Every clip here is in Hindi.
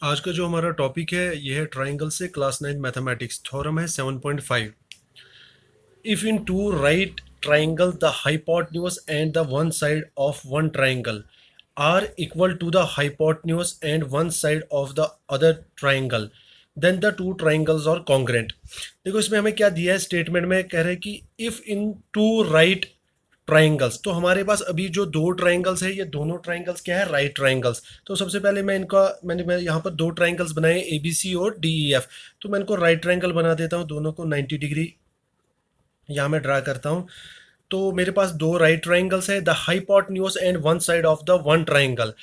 आज का जो हमारा टॉपिक है ये है ट्राइंगल से क्लास 9 मैथमेटिक्स थ्योरम है 7.5। If in two right triangle the hypotenuse and the one side of one triangle are equal to the hypotenuse and one side of the other triangle then the two triangles are congruent। देखो इसमें हमें क्या दिया है, स्टेटमेंट में कह रहे हैं कि if in two right triangles, तो हमारे पास अभी जो दो ट्राइंगल्स है ये दोनों ट्राइंगल्स क्या है, राइट ट्राइंगल्स। तो सबसे पहले मैं यहाँ पर दो ट्राइंगल्स बनाए ए बी सी और डी ई एफ। तो मैं इनको राइट ट्राइंगल बना देता हूँ, दोनों को 90 डिग्री यहाँ मैं ड्रा करता हूँ। तो मेरे पास दो राइट ट्राइंगल्स है, the hypotenuse and one side of the one triangle.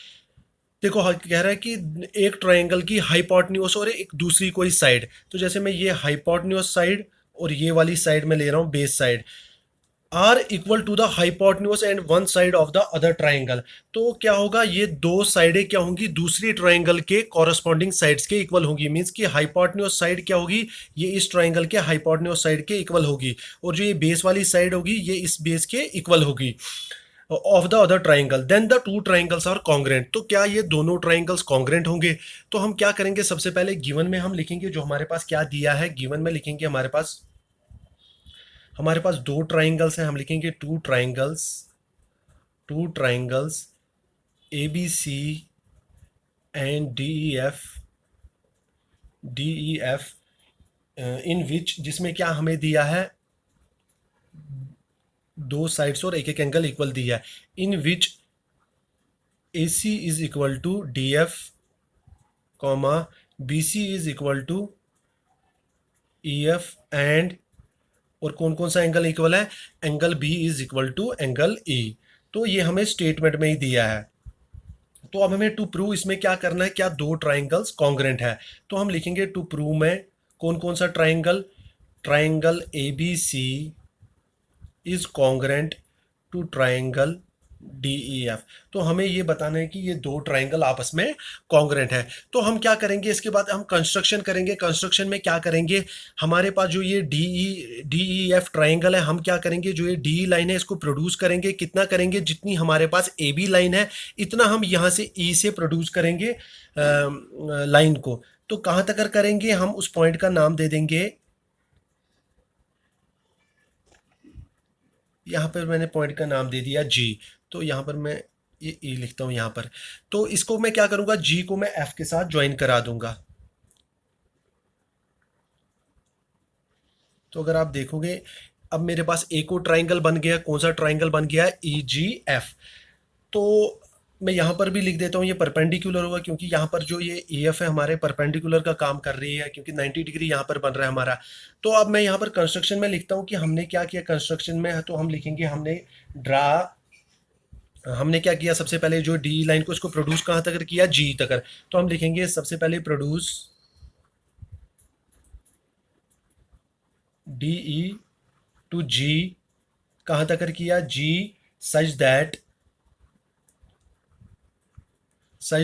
देखो कह रहा है कि एक ट्राइंगल की हाइपोटेन्यूज और एक दूसरी कोई साइड। तो जैसे मैं ये हाइपोटेन्यूज साइड और ये वाली साइड में ले रहा हूँ, base side, are equal to the hypotenuse and one side of the other triangle. तो क्या होगा, ये दो साइडें क्या होंगी, दूसरी ट्राइंगल के कॉरस्पॉन्डिंग साइड्स के इक्वल होगी। मींस कि हाइपोटेन्यूज साइड क्या होगी, ये इस ट्राइंगल के हाइपोटेन्यूज साइड के इक्वल होगी, और जो ये बेस वाली साइड होगी ये इस बेस के इक्वल होगी of the other triangle. Then the two triangles are congruent. तो क्या ये दोनों ट्राइंगल्स कॉन्ग्रेंट होंगे? तो हम क्या करेंगे, सबसे पहले गिवन में हम लिखेंगे जो हमारे पास क्या दिया है। गिवन में लिखेंगे हमारे पास दो ट्राइंगल्स हैं, हम लिखेंगे two triangles A B C and D E F in which, जिसमें क्या हमें दिया है, दो साइड्स और एक एक एंगल इक्वल दिया है। In which A C is equal to D F comma B C is equal to E F and, और कौन कौन सा एंगल इक्वल है, angle B is equal to angle E. तो ये हमें स्टेटमेंट में ही दिया है। तो अब हमें टू प्रूव इसमें क्या करना है, क्या दो ट्राइंगल्स कॉन्ग्रेंट है। तो हम लिखेंगे टू प्रूव में कौन कौन सा triangle, triangle A B C is congruent to triangle D E F. तो हमें ये बताना है कि ये दो ट्राइंगल आपस में कॉन्ग्रेंट है। तो हम क्या करेंगे, इसके बाद हम कंस्ट्रक्शन करेंगे। कंस्ट्रक्शन में क्या करेंगे, हमारे पास जो ये डी ई एफ ट्राइंगल है, हम क्या करेंगे, जो ये डी लाइन है इसको प्रोड्यूस करेंगे। कितना करेंगे, जितनी हमारे पास ए बी लाइन है इतना हम यहाँ से ई से प्रोड्यूस करेंगे लाइन को। तो कहाँ तक करेंगे, हम उस पॉइंट का नाम दे देंगे, यहाँ पर मैंने पॉइंट का नाम दे दिया जी। तो यहाँ पर मैं ये ई लिखता हूँ यहाँ पर। तो इसको मैं क्या करूँगा, जी को मैं एफ के साथ ज्वाइन करा दूंगा। तो अगर आप देखोगे अब मेरे पास एक और ट्राइंगल बन गया। कौन सा ट्राइंगल बन गया, ई जी एफ। तो मैं यहाँ पर भी लिख देता हूँ ये परपेंडिकुलर होगा, क्योंकि यहाँ पर जो ये ई एफ है हमारे परपेंडिकुलर का काम कर रही है, क्योंकि 90 डिग्री यहाँ पर बन रहा है हमारा। तो अब मैं यहाँ पर कंस्ट्रक्शन में लिखता हूँ कि हमने क्या किया कंस्ट्रक्शन में। तो हम लिखेंगे हमने क्या किया, सबसे पहले जो डी लाइन को इसको प्रोड्यूस कहाँ तक किया, जी तक। तो हम लिखेंगे सबसे पहले प्रोड्यूस डी ई टू जी, कहाँ तक किया, जी सच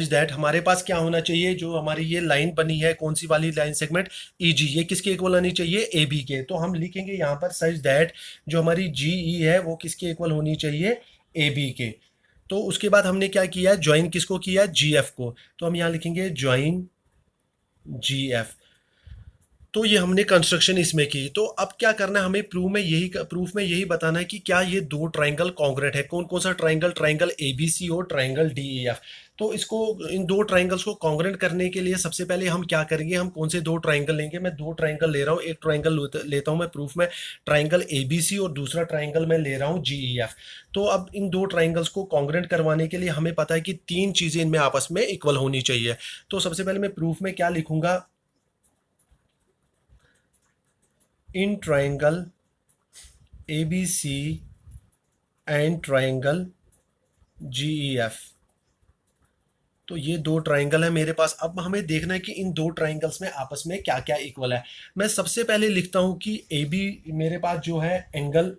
दैट हमारे पास क्या होना चाहिए, जो हमारी ये लाइन बनी है, कौन सी वाली लाइन सेगमेंट, ई जी, ये किसके इक्वल आनी चाहिए, ए बी के। तो हम लिखेंगे यहाँ पर सच दैट जो हमारी जी ई है वो किसके इक्वल होनी चाहिए, ए बी के। तो उसके बाद हमने क्या किया, ज्वाइन किसको किया, जी एफ को। तो हम यहाँ लिखेंगे ज्वाइन जी एफ। तो ये हमने कंस्ट्रक्शन इसमें की। तो अब क्या करना है हमें, प्रूफ में यही बताना है कि क्या ये दो ट्राइंगल कॉन्ग्रेंट है। कौन कौन सा triangle, triangle A B C और ट्राइंगल डी ई एफ। तो इसको, इन दो ट्राइंगल्स को कॉन्ग्रेंट करने के लिए सबसे पहले हम क्या करेंगे, हम कौन से दो ट्राइंगल लेंगे। मैं दो ट्राइंगल ले रहा हूँ, एक ट्राइंगल लेता हूँ मैं प्रूफ में ट्राइंगल ए बी सी, और दूसरा ट्राइंगल मैं ले रहा हूँ जी ई एफ। तो अब इन दो ट्राइंगल्स को कॉन्ग्रेंट करवाने के लिए हमें पता है कि तीन चीज़ें इनमें आपस में इक्वल होनी चाहिए। तो सबसे पहले मैं प्रूफ में क्या लिखूंगा, in triangle A B C and triangle G E F. तो ये दो ट्राइंगल है मेरे पास। अब हमें देखना है कि इन दो ट्राइंगल्स में आपस में क्या क्या इक्वल है। मैं सबसे पहले लिखता हूं कि ए बी, मेरे पास जो है एंगल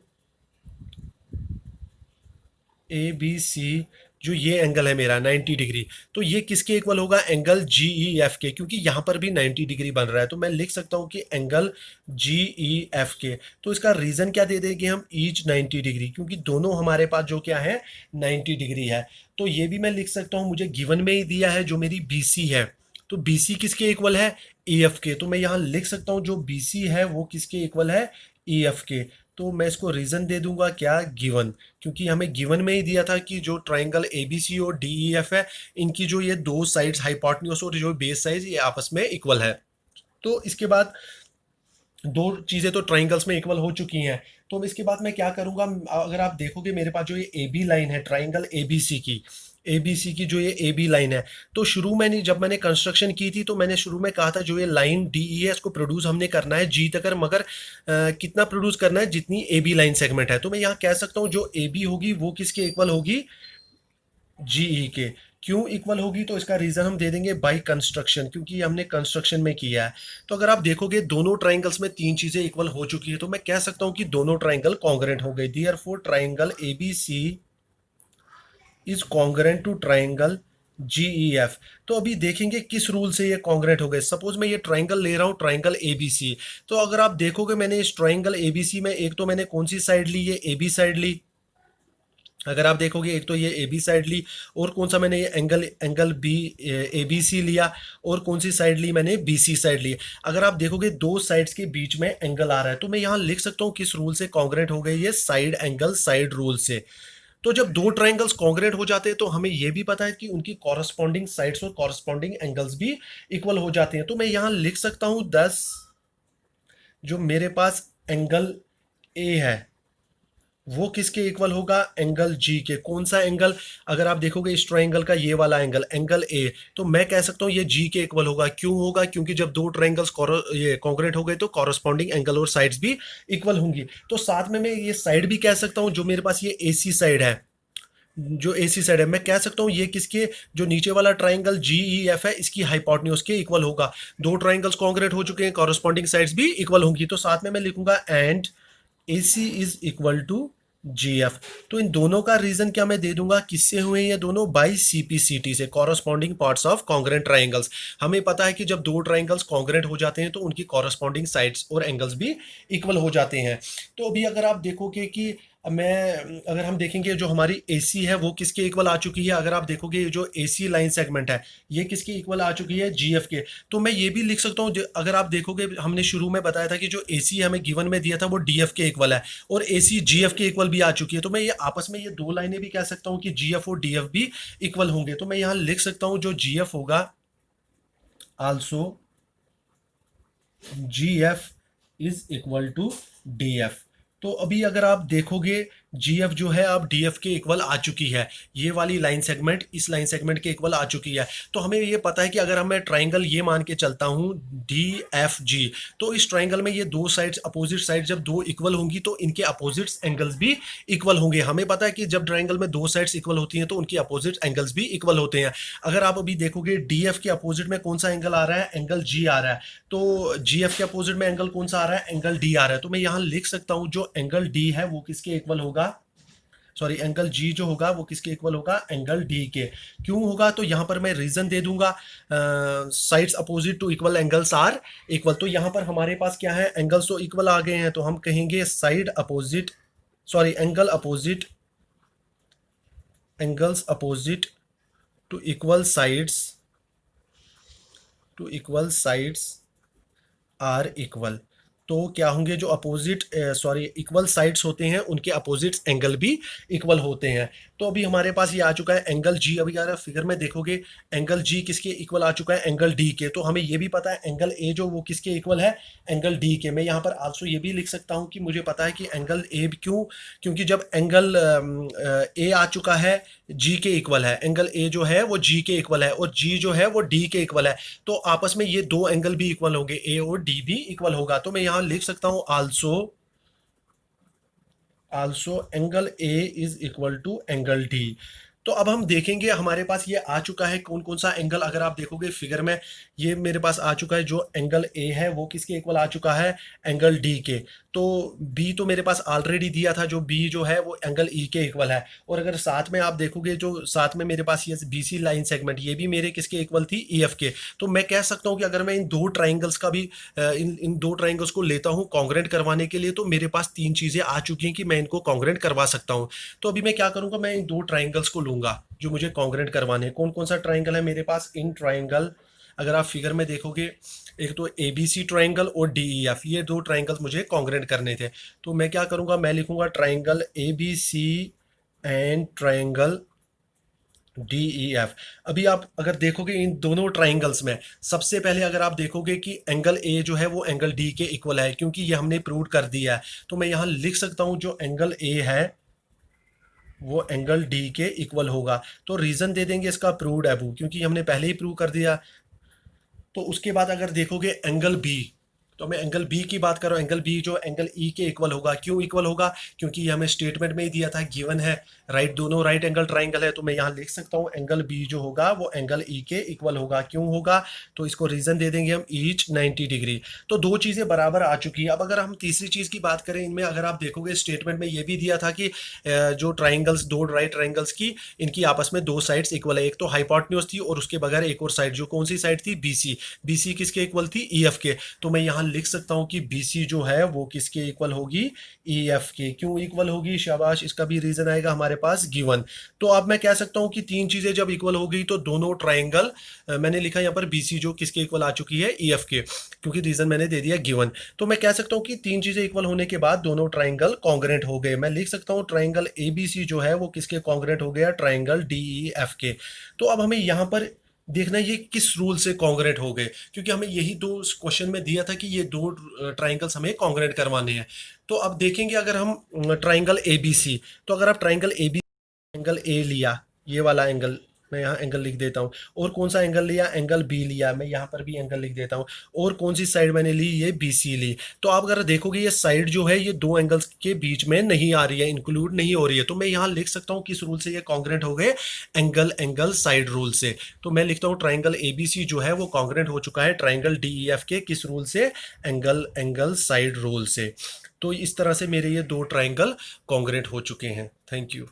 ए बी सी, जो ये एंगल है मेरा 90 डिग्री, तो ये किसके इक्वल होगा, एंगल जी ई एफ के, क्योंकि यहाँ पर भी 90 डिग्री बन रहा है। तो मैं लिख सकता हूँ कि एंगल जी ई एफ के। तो इसका रीज़न क्या दे देंगे हम, ईच 90 डिग्री, क्योंकि दोनों हमारे पास जो क्या है 90 डिग्री है। तो ये भी मैं लिख सकता हूँ, मुझे गिवन में ही दिया है जो मेरी बी सी है, तो BC किसके इक्वल है? EF के। तो मैं यहाँ लिख सकता हूँ जो BC है वो किसके इक्वल है? EF के। तो मैं इसको रीजन दे दूंगा क्या? गिवन। क्योंकि हमें गिवन में ही दिया था कि जो ट्राइंगल ABC और DEF है, इनकी जो ये दो साइड्स हाइपोटेन्यूज और जो बेस साइज ये आपस में इक्वल है। तो इसके बाद दो चीजें तो ट्राइंगल्स में इक्वल हो चुकी हैं। तो अब इसके बाद मैं क्या करूंगा, अगर आप देखोगे मेरे पास जो ये ए बी लाइन है ट्राइंगल एबीसी की जो ये ए बी लाइन है, तो शुरू में जब मैंने कंस्ट्रक्शन की थी तो मैंने शुरू में कहा था जो ये लाइन डी ई है इसको प्रोड्यूस हमने करना है जी तक, मगर कितना प्रोड्यूस करना है? जितनी ए बी लाइन सेगमेंट है। तो मैं यहाँ कह सकता हूँ जो ए बी होगी वो किसके इक्वल होगी? जीई के। क्यों इक्वल होगी? तो इसका रीजन हम दे देंगे बाय कंस्ट्रक्शन, क्योंकि हमने कंस्ट्रक्शन में किया है। तो अगर आप देखोगे दोनों ट्राइंगल्स में तीन चीजें इक्वल हो चुकी है, तो मैं कह सकता हूं कि दोनों ट्राइंगल कॉन्ग्रेंट हो गए। Therefore triangle ABC is congruent to triangle GEF. तो अभी देखेंगे किस रूल से ये कॉन्ग्रेंट हो गए। सपोज मैं ये ट्राइंगल ले रहा हूँ ट्राइंगल एबीसी, तो अगर आप देखोगे मैंने इस ट्राइंगल एबीसी में एक तो मैंने कौन सी साइड ली? ये ए बी साइड ली। अगर आप देखोगे एक तो ये ए बी साइड ली, और कौन सा मैंने ये angle angle B A B C लिया, और कौन सी साइड ली? मैंने बी सी साइड ली। अगर आप देखोगे दो साइड्स के बीच में एंगल आ रहा है, तो मैं यहाँ लिख सकता हूँ किस रूल से कॉन्ग्रेंट हो गई? ये साइड एंगल साइड रूल से। तो जब दो ट्राइंगल्स कॉन्ग्रेंट हो जाते हैं तो हमें यह भी पता है कि उनकी कॉरस्पॉन्डिंग साइड्स और कॉरस्पॉन्डिंग एंगल्स भी इक्वल हो जाते हैं। तो मैं यहाँ लिख सकता हूँ 10 जो मेरे पास एंगल ए है वो किसके इक्वल होगा? एंगल जी के। कौन सा एंगल? अगर आप देखोगे इस ट्राइंगल का ये वाला एंगल एंगल ए, तो मैं कह सकता हूँ ये जी के इक्वल होगा। क्यों होगा? क्योंकि जब दो ट्राइंगल्स ये कॉन्ग्रेंट हो गए तो कॉरस्पॉन्डिंग एंगल और साइड्स भी इक्वल होंगी। तो साथ में मैं ये साइड भी कह सकता हूँ जो मेरे पास ये एसी साइड है, जो एसी साइड है मैं कह सकता हूँ ये किसके, जो नीचे वाला ट्राइंगल जी ई एफ है इसकी हाइपोटेन्यूज के इक्वल होगा। दो ट्राइंगल्स कॉन्ग्रेंट हो चुके हैं, कॉरस्पॉन्डिंग साइड्स भी इक्वल होंगी। तो साथ में मैं लिखूंगा and AC is equal to GF। तो इन दोनों का रीजन क्या मैं दे दूंगा? किससे हुए ये दोनों? बाई CPCT से, corresponding parts of congruent triangles. हमें पता है कि जब दो ट्राइंगल्स कॉन्ग्रेंट हो जाते हैं तो उनकी कॉरस्पॉन्डिंग साइड्स और एंगल्स भी इक्वल हो जाते हैं। तो अभी अगर आप देखोगे कि अगर हम देखेंगे जो हमारी AC है वो किसके इक्वल आ चुकी है। अगर आप देखोगे ये जो AC लाइन सेगमेंट है ये किसके इक्वल आ चुकी है? GF के। तो मैं ये भी लिख सकता हूँ, अगर आप देखोगे हमने शुरू में बताया था कि जो AC हमें गिवन में दिया था वो DF के इक्वल है, और AC GF के इक्वल भी आ चुकी है। तो मैं ये आपस में ये दो लाइनें भी कह सकता हूँ कि GF और DF भी इक्वल होंगे। तो मैं यहाँ लिख सकता हूँ जो GF होगा also GF is equal to DF। तो अभी अगर आप देखोगे GF जो है अब DF के इक्वल आ चुकी है। ये वाली लाइन सेगमेंट इस लाइन सेगमेंट के इक्वल आ चुकी है। तो हमें ये पता है कि अगर हम मैं ट्राइंगल ये मान के चलता हूँ DFG, तो इस ट्राइंगल में ये दो साइड्स अपोजिट साइड जब दो इक्वल होंगी तो इनके अपोजिट एंगल्स भी इक्वल होंगे। हमें पता है कि जब ट्राइंगल में दो साइड्स इक्वल होती हैं तो उनकी अपोजिट एंगल्स भी इक्वल होते हैं। अगर आप अभी देखोगे DF के अपोजिट में कौन सा एंगल आ रहा है? एंगल G आ रहा है। तो GF के अपोजिट में एंगल कौन सा आ रहा है? एंगल D आ रहा है। तो मैं यहाँ लिख सकता हूँ जो एंगल D है वो किसके इक्वल होगा? सॉरी, एंगल जी जो होगा वो किसके इक्वल होगा? एंगल डी के। क्यों होगा? तो यहाँ पर मैं रीजन दे दूंगा, sides opposite to equal angles are equal. तो यहाँ पर हमारे पास क्या है? एंगल्स तो इक्वल आ गए हैं, तो हम कहेंगे side opposite, sorry angle opposite, angles opposite to equal sides, to equal sides are equal. तो क्या होंगे? जो अपोजिट सॉरी इक्वल साइड्स होते हैं उनके अपोजिट एंगल भी इक्वल होते हैं। तो अभी हमारे पास ये आ चुका है एंगल जी। अभी अगर फिगर में देखोगे एंगल जी किसके इक्वल आ चुका है? एंगल डी के। तो हमें ये भी पता है एंगल ए जो वो किसके इक्वल है? एंगल डी के। मैं यहाँ पर आल्सो ये भी लिख सकता हूँ कि मुझे पता है कि एंगल ए क्यों, क्योंकि जब एंगल ए आ चुका है जी के इक्वल है, एंगल ए जो है वो जी के इक्वल है और जी जो है वो डी के इक्वल है, तो आपस में ये दो एंगल भी इक्वल होंगे, ए और डी भी इक्वल होगा। तो मैं यहाँ लिख सकता हूँ also, also angle A is equal to angle D. तो अब हम देखेंगे हमारे पास ये आ चुका है कौन कौन सा एंगल। अगर आप देखोगे फिगर में ये मेरे पास आ चुका है, जो एंगल ए है वो किसके इक्वल आ चुका है? एंगल डी के। तो बी तो मेरे पास ऑलरेडी दिया था, जो बी जो है वो एंगल ई के इक्वल है। और अगर साथ में आप देखोगे जो साथ में मेरे पास ये BC लाइन सेगमेंट ये भी मेरे किसके इक्वल थी? EF के। तो मैं कह सकता हूँ कि अगर मैं इन दो ट्राइंगल्स का भी इन दो ट्राइंगल्स को लेता हूँ कॉन्ग्रेंट करवाने के लिए, तो मेरे पास तीन चीजें आ चुकी हैं कि मैं इनको कॉन्ग्रेंट करवा सकता हूँ। तो अभी मैं क्या करूंगा, मैं इन दो ट्राइंगल्स को लूंगा जो मुझे कॉन्ग्रेंट करवाने हैं। कौन कौन सा ट्राइंगल है मेरे पास? इन ट्राइंगल अगर आप फिगर में देखोगे, एक तो ए बी सी ट्राइंगल और डी ई एफ, ये दो ट्राइंगल्स मुझे कॉन्ग्रेंट करने थे। तो मैं क्या करूँगा, मैं लिखूँगा triangle A B C and triangle D E F. अभी आप अगर देखोगे इन दोनों ट्राइंगल्स में, सबसे पहले अगर आप देखोगे कि एंगल ए जो है वो एंगल डी के इक्वल है, क्योंकि ये हमने प्रूव कर दिया है। तो मैं यहाँ लिख सकता हूँ जो एंगल ए है वो एंगल डी के इक्वल होगा। तो रीजन दे देंगे इसका, प्रूव्ड है वो, क्योंकि हमने पहले ही प्रूव कर दिया। तो उसके बाद अगर देखोगे एंगल बी, तो मैं एंगल बी की बात कर रहा हूँ। एंगल बी जो एंगल ई के इक्वल होगा, क्यों इक्वल होगा, क्योंकि ये हमें स्टेटमेंट में ही दिया था, गिवन है, राइट, दोनों राइट एंगल ट्राइंगल है। तो मैं यहाँ लिख सकता हूँ एंगल बी जो होगा वो एंगल ई के इक्वल होगा। क्यों होगा, तो इसको रीजन दे देंगे हम, ईच 90 डिग्री। तो दो चीजें बराबर आ चुकी है। अब अगर हम तीसरी चीज की बात करें, इनमें अगर आप देखोगे स्टेटमेंट में ये भी दिया था कि जो ट्राइंगल्स, दो राइट ट्राइंगल्स की, इनकी आपस में दो साइड्स इक्वल है। एक तो हाइपोटेन्यूज थी और उसके बगैर एक और साइड, जो कौन सी साइड थी, बी सी। बी सी किसके इक्वल थी, ई एफ के। तो मैं यहाँ लिख सकता हूँ कि बी सी जो है वो किसके इक्वल होगी, ई एफ के। क्यों इक्वल होगी, शाबाश, इसका भी रीजन आएगा हमारे पास, गिवन। तो अब मैं कह सकता हूँ कि तीन चीजें जब इक्वल हो गई तो दोनों ट्राइंगल, मैंने लिखा यहाँ पर बी सी जो किसके इक्वल आ चुकी है, ई एफ के, क्योंकि रीजन मैंने दे दिया गिवन। तो मैं कह सकता हूँ कि तीन चीजें इक्वल होने के बाद दोनों ट्राइंगल कॉन्ग्रेंट हो गए। मैं लिख सकता हूँ ट्राइंगल ए बी सी जो है वो किसके कॉन्ग्रेंट हो गया, ट्राइंगल डी ई एफ के। तो अब हमें यहाँ पर देखना है ये किस रूल से कॉन्ग्रेंट हो गए, क्योंकि हमें यही दो क्वेश्चन में दिया था कि ये दो ट्राइंगल्स हमें कॉन्ग्रेंट करवाने हैं। तो अब देखेंगे अगर हम ट्राइंगल ए बी सी, तो अगर आप triangle A B, angle A लिया, ये वाला एंगल, मैं यहाँ एंगल लिख देता हूँ। और कौन सा एंगल लिया, एंगल बी लिया, मैं यहाँ पर भी एंगल लिख देता हूँ। और कौन सी साइड मैंने ली, ये बी सी ली। तो आप अगर देखोगे ये साइड जो है ये दो एंगल्स के बीच में नहीं आ रही है, इंक्लूड नहीं हो रही है। तो मैं यहाँ लिख सकता हूँ किस रूल से ये कॉन्ग्रेंट हो गए, एंगल एंगल साइड रूल से। तो मैं लिखता हूँ ट्राइंगल ए बी सी जो है वो कॉन्ग्रेंट हो चुका है ट्राइंगल डी ई एफ के, किस रूल से, एंगल एंगल साइड रूल से। तो इस तरह से मेरे ये दो ट्राइंगल कॉन्ग्रेंट हो चुके हैं। Thank you.